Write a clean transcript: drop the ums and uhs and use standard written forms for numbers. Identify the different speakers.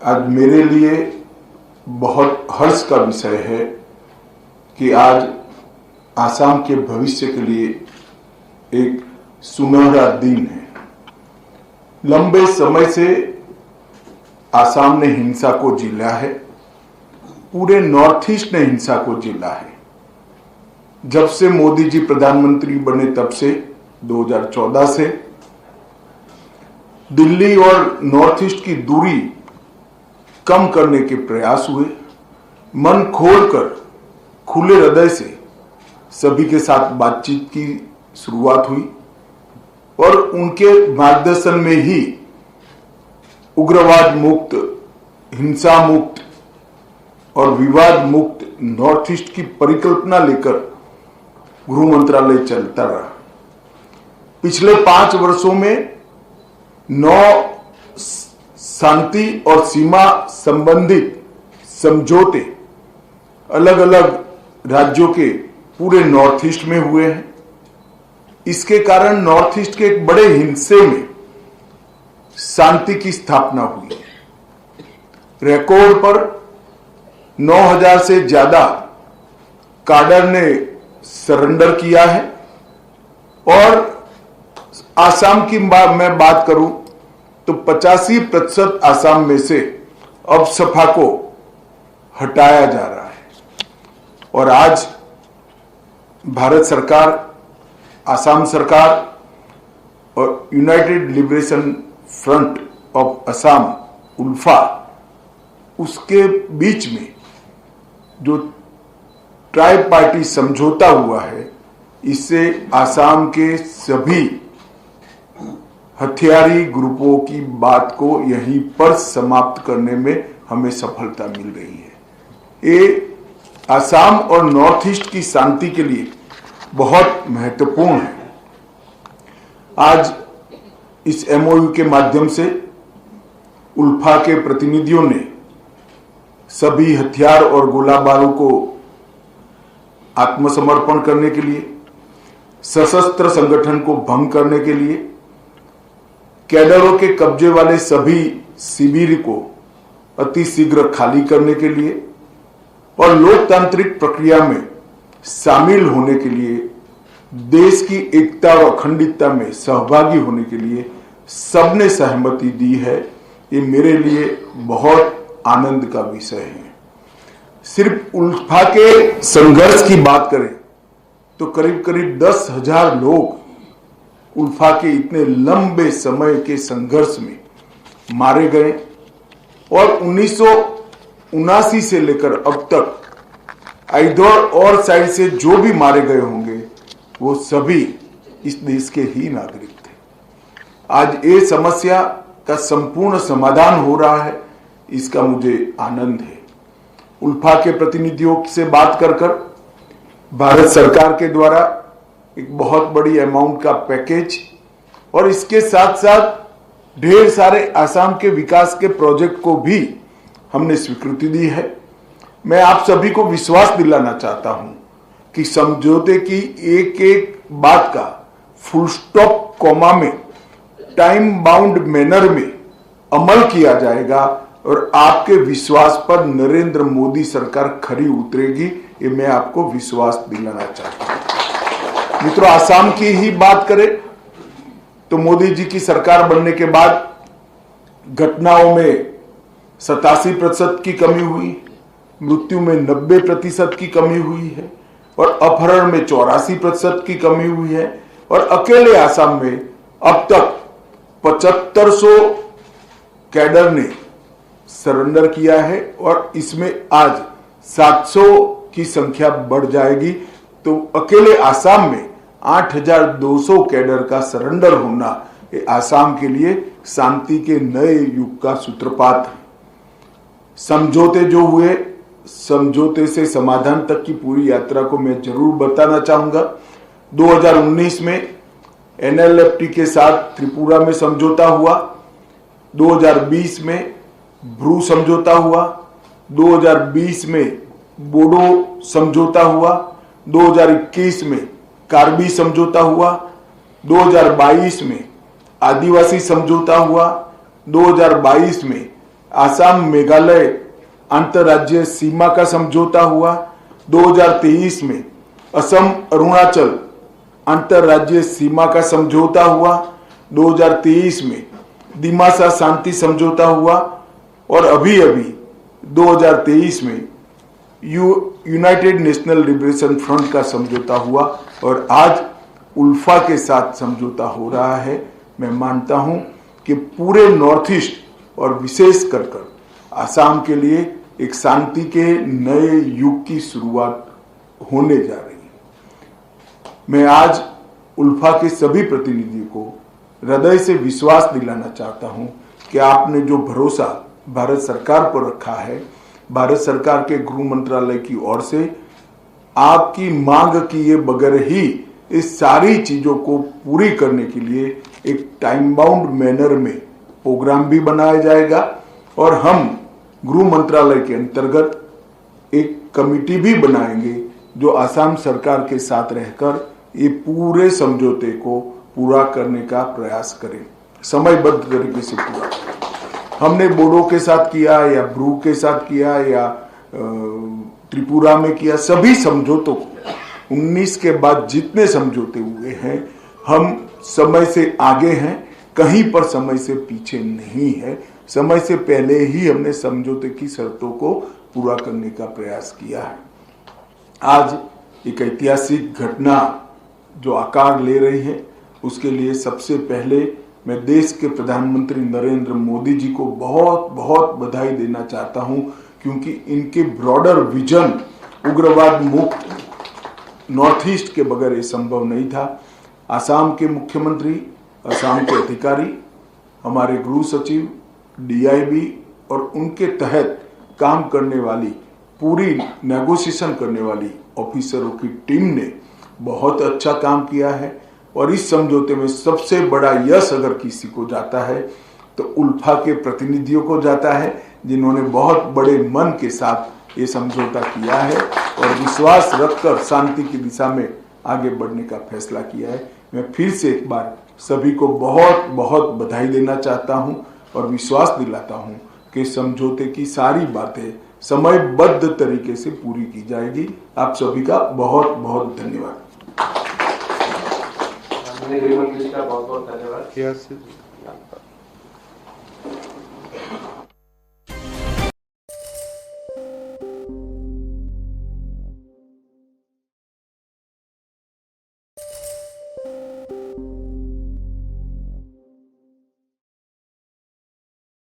Speaker 1: आज मेरे लिए बहुत हर्ष का विषय है कि आज आसाम के भविष्य के लिए एक सुनहरा दिन है। लंबे समय से आसाम ने हिंसा को झेला है, पूरे नॉर्थ ईस्ट ने हिंसा को झेला है। जब से मोदी जी प्रधानमंत्री बने तब से 2014 से दिल्ली और नॉर्थ ईस्ट की दूरी कम करने के प्रयास हुए। मन खोलकर खुले हृदय से सभी के साथ बातचीत की शुरुआत हुई और उनके मार्गदर्शन में ही उग्रवाद मुक्त, हिंसा मुक्त और विवाद मुक्त नॉर्थ ईस्ट की परिकल्पना लेकर गृह मंत्रालय चलता रहा। पिछले 5 वर्षों में 9 शांति और सीमा संबंधित समझौते अलग अलग राज्यों के पूरे नॉर्थ ईस्ट में हुए हैं। इसके कारण नॉर्थ ईस्ट के एक बड़े हिस्से में शांति की स्थापना हुई है। रिकॉर्ड पर 9000 से ज्यादा काडर ने सरेंडर किया है और आसाम की मैं बात करूं तो 85% आसाम में से अब सपा को हटाया जा रहा है। और आज भारत सरकार, आसाम सरकार और United Liberation Front of Assam ULFA, उसके बीच में जो ट्राई पार्टी समझौता हुआ है, इससे आसाम के सभी हथियारी ग्रुपों की बात को यहीं पर समाप्त करने में हमें सफलता मिल रही है। ये आसाम और नॉर्थ ईस्ट की शांति के लिए बहुत महत्वपूर्ण है। आज इस एमओयू के माध्यम से उल्फा के प्रतिनिधियों ने सभी हथियार और गोला बारूद को आत्मसमर्पण करने के लिए, सशस्त्र संगठन को भंग करने के लिए, कैडरों के कब्जे वाले सभी शिविर को अतिशीघ्र खाली करने के लिए और लोकतांत्रिक प्रक्रिया में शामिल होने के लिए, देश की एकता और अखंडता में सहभागी होने के लिए सबने सहमति दी है। ये मेरे लिए बहुत आनंद का विषय है। सिर्फ उल्फा के संघर्ष की बात करें तो करीब करीब 10,000 लोग उल्फा के इतने लंबे समय के संघर्ष में मारे गए और 1979 से लेकर अब तक इधर और साइड से जो भी मारे गए होंगे वो सभी इस देश के ही नागरिक थे। आज ये समस्या का संपूर्ण समाधान हो रहा है, इसका मुझे आनंद है। उल्फा के प्रतिनिधियों से बात कर भारत सरकार के द्वारा एक बहुत बड़ी अमाउंट का पैकेज और इसके साथ साथ ढेर सारे आसाम के विकास के प्रोजेक्ट को भी हमने स्वीकृति दी है। मैं आप सभी को विश्वास दिलाना चाहता हूं कि समझौते की एक एक बात का फुल स्टॉप कॉमा में टाइम बाउंड मैनर में अमल किया जाएगा और आपके विश्वास पर नरेंद्र मोदी सरकार खरी उतरेगी, ये मैं आपको विश्वास दिलाना चाहता हूं। मित्रों, आसाम की ही बात करें तो मोदी जी की सरकार बनने के बाद घटनाओं में 87% की कमी हुई, मृत्यु में 90% की कमी हुई है और अपहरण में 84% की कमी हुई है और अकेले आसाम में अब तक 7500 कैडर ने सरेंडर किया है और इसमें आज 700 की संख्या बढ़ जाएगी। तो अकेले आसाम में 8200 कैडर का सरेंडर होना ये आसाम के लिए शांति के नए युग का सूत्रपात है। समझौते जो हुए, समझौते से समाधान तक की पूरी यात्रा को मैं जरूर बताना चाहूंगा। 2019 में एनएलएफटी के साथ त्रिपुरा में समझौता हुआ, 2020 में ब्रू समझौता हुआ, 2020 में बोडो समझौता हुआ, 2021 में कार्बी समझौता हुआ, 2022 में आदिवासी समझौता हुआ, 2022 में आसाम मेघालय अंतर्राज्यीय सीमा का समझौता हुआ। 2023 में असम अरुणाचल अंतर्राज्यीय सीमा का समझौता हुआ। 2023 में दिमासा शांति समझौता हुआ और अभी 2023 में यूनाइटेड नेशनल लिबरेशन फ्रंट का समझौता हुआ और आज उल्फा के साथ समझौता हो रहा है। मैं मानता हूं कि पूरे नॉर्थ ईस्ट और विशेष कर आसाम के लिए एक शांति के नए युग की शुरुआत होने जा रही है। मैं आज उल्फा के सभी प्रतिनिधियों को हृदय से विश्वास दिलाना चाहता हूं कि आपने जो भरोसा भारत सरकार पर रखा है, भारत सरकार के गृह मंत्रालय की ओर से आपकी मांग किए बगैर ही इस सारी चीजों को पूरी करने के लिए एक टाइम बाउंड मैनर में प्रोग्राम भी बनाया जाएगा और हम गृह मंत्रालय के अंतर्गत एक कमिटी भी बनाएंगे जो असम सरकार के साथ रहकर ये पूरे समझौते को पूरा करने का प्रयास करें, समयबद्ध तरीके से पूरा। हमने बोडो के साथ किया या ब्रू के साथ किया या त्रिपुरा में किया, सभी समझौतों को 19 के बाद जितने समझौते हुए हैं हम समय से आगे हैं, कहीं पर समय से पीछे नहीं है। समय से पहले ही हमने समझौते की शर्तों को पूरा करने का प्रयास किया है। आज एक ऐतिहासिक घटना जो आकार ले रही है, उसके लिए सबसे पहले मैं देश के प्रधानमंत्री नरेंद्र मोदी जी को बहुत बहुत बधाई देना चाहता हूं, क्योंकि इनके ब्रॉडर विजन उग्रवाद मुक्त नॉर्थ ईस्ट के बगैर ये संभव नहीं था। असम के मुख्यमंत्री, असम के अधिकारी, हमारे गृह सचिव, डीआईबी और उनके तहत काम करने वाली पूरी नेगोशिएशन करने वाली ऑफिसरों की टीम ने बहुत अच्छा काम किया है और इस समझौते में सबसे बड़ा यश अगर किसी को जाता है तो उल्फा के प्रतिनिधियों को जाता है, जिन्होंने बहुत बड़े मन के साथ ये समझौता किया है और विश्वास रखकर शांति की दिशा में आगे बढ़ने का फैसला किया है। मैं फिर से एक बार सभी को बहुत बहुत बधाई देना चाहता हूं और विश्वास दिलाता हूं कि समझौते की सारी बातें समयबद्ध तरीके से पूरी की जाएगी। आप सभी का बहुत बहुत धन्यवाद।
Speaker 2: गृह मंत्री का बहुत बहुत धन्यवाद।